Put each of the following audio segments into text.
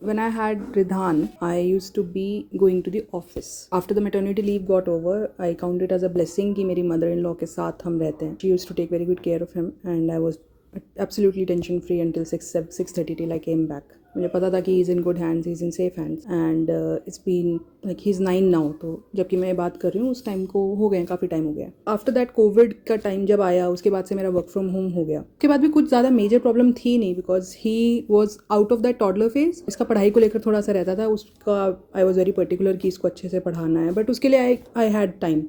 when I had Ridhan, I used to be going to the office. After the maternity leave got over, I count it as a blessing कि मेरी mother-in-law के साथ हम रहते हैं. She used to take very good care of him, and I was absolutely tension free until 6:30 till I came back. मुझे पता था कि he is in good hands, he is in safe hands, and it's been like he's 9 now. तो जबकि मैं बात कर रही हूँ उस टाइम को हो गए काफ़ी टाइम हो गया. आफ्टर दैट कोविड का टाइम जब आया उसके बाद से मेरा वर्क फ्रॉम होम हो गया. उसके बाद भी कुछ ज़्यादा मेजर प्रॉब्लम थी नहीं because he was out of that toddler phase. इसका पढ़ाई को लेकर थोड़ा सा रहता था उसका. आई वॉज वेरी पर्टिकुलर कि इसको अच्छे से पढ़ाना है, बट उसके लिए I had time.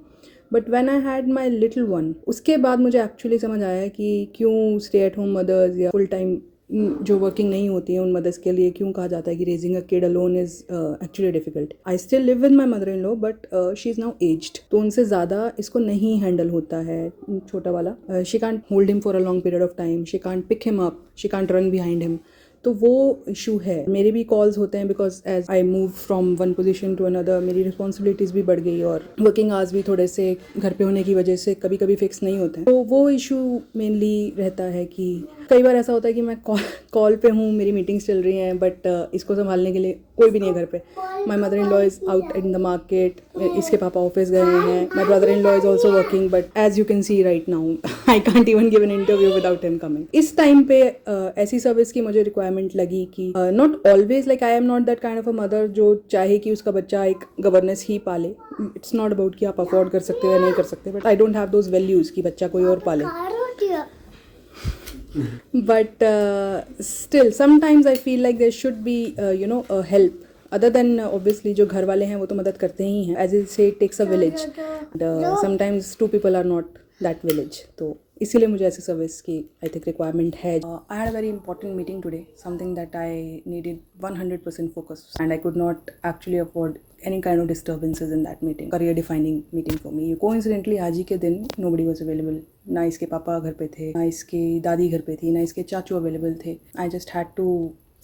But when I had my little one, उसके बाद मुझे एक्चुअली समझ आया कि क्यों स्टे एट होम मदर्स या फुल टाइम जो वर्किंग नहीं होती हैं उन मदर्स के लिए क्यों कहा जाता है कि raising a kid alone is actually difficult. I still live with my mother in law but she is now aged, तो उनसे ज़्यादा इसको नहीं हैंडल होता है छोटा वाला. She can't hold him for a long period of time, she can't pick him up, she can't run behind him. तो वो इशू है. मेरे भी कॉल्स होते हैं because as I move from one position to another मेरी responsibilities भी बढ़ गई और वर्किंग आवर्स भी थोड़े से घर पे होने की वजह से कभी कभी फिक्स नहीं होते हैं. तो वो इशू मेनली रहता है कि कई बार ऐसा होता है कि मैं कॉल पे हूँ, मेरी मीटिंग्स चल रही हैं, बट इसको संभालने के लिए कोई भी नहीं है घर पे. My mother in law is out in the market, इसके पापा ऑफिस गए हैं. My brother in law is also working, but as you can see right now I can't even give an interview without him coming. इस time पे ऐसी service की मुझे requirement लगी कि not always like I am not that kind of a mother जो चाहे कि उसका बच्चा एक गवर्नेंस ही पाले. इट्स नॉट अबाउट कि आप अफोर्ड कर सकते हो या नहीं कर सकते, but I don't have those values कि बच्चा कोई और पाले. But still sometimes I feel like there should be a help other than obviously जो घर वाले हैं वो तो मदद करते ही हैं. as I say it takes a village and sometimes two people are not that village. तो इसीलिए मुझे ऐसी सर्विस की आई थिंक रिक्वायरमेंट है. I had a very important meeting today, something that I needed 100% focus and I could not actually afford any kind of disturbances in that meeting. Career defining meeting for me. Coincidentally आज ही के दिन nobody was available. ना इसके पापा घर पे थे, ना इसकी दादी घर पे थी, ना इसके चाचू अवेलेबल थे. I just had to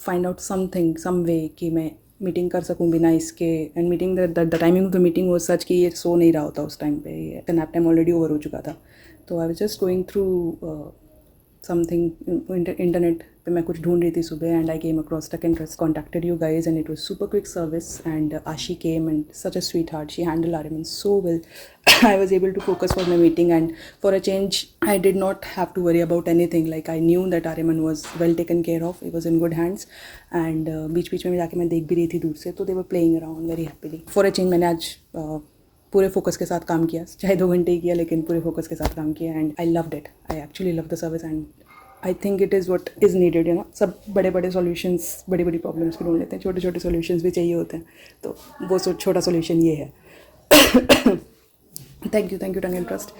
find out something, some way कि मैं मीटिंग कर सकूँ बिना इसके. And meeting the timing of the meeting वो सच कि ये सो नहीं रहा होता उस टाइम पे. नैप टाइम ऑलरेडी ओवर हो चुका था. तो I was just going through something internet पे मैं कुछ ढूंढ रही थी सुबह and I came across tech interest, contacted you guys and it was super quick service and Ashi came and such a sweetheart. She handle Aryaman so well. I was able to focus for my meeting and for a change I did not have to worry about anything. Like I knew that Aryaman was well taken care of, he was in good hands and बीच में जाके मैं देख भी रही थी दूर से, तो they were playing around very happily. For a change मैंने आज पूरे फोकस के साथ काम किया, चाहे 2 घंटे ही किया लेकिन पूरे फोकस के साथ काम किया and I loved it. I actually love the service and I think it is what is needed. You know, सब बड़े बड़े सॉल्यूशंस बड़ी बड़ी प्रॉब्लम्स को ढूंढ लेते हैं, छोटे छोटे सॉल्यूशंस भी चाहिए होते हैं. तो वो छोटा सॉल्यूशन ये है. Thank you tongue and trust.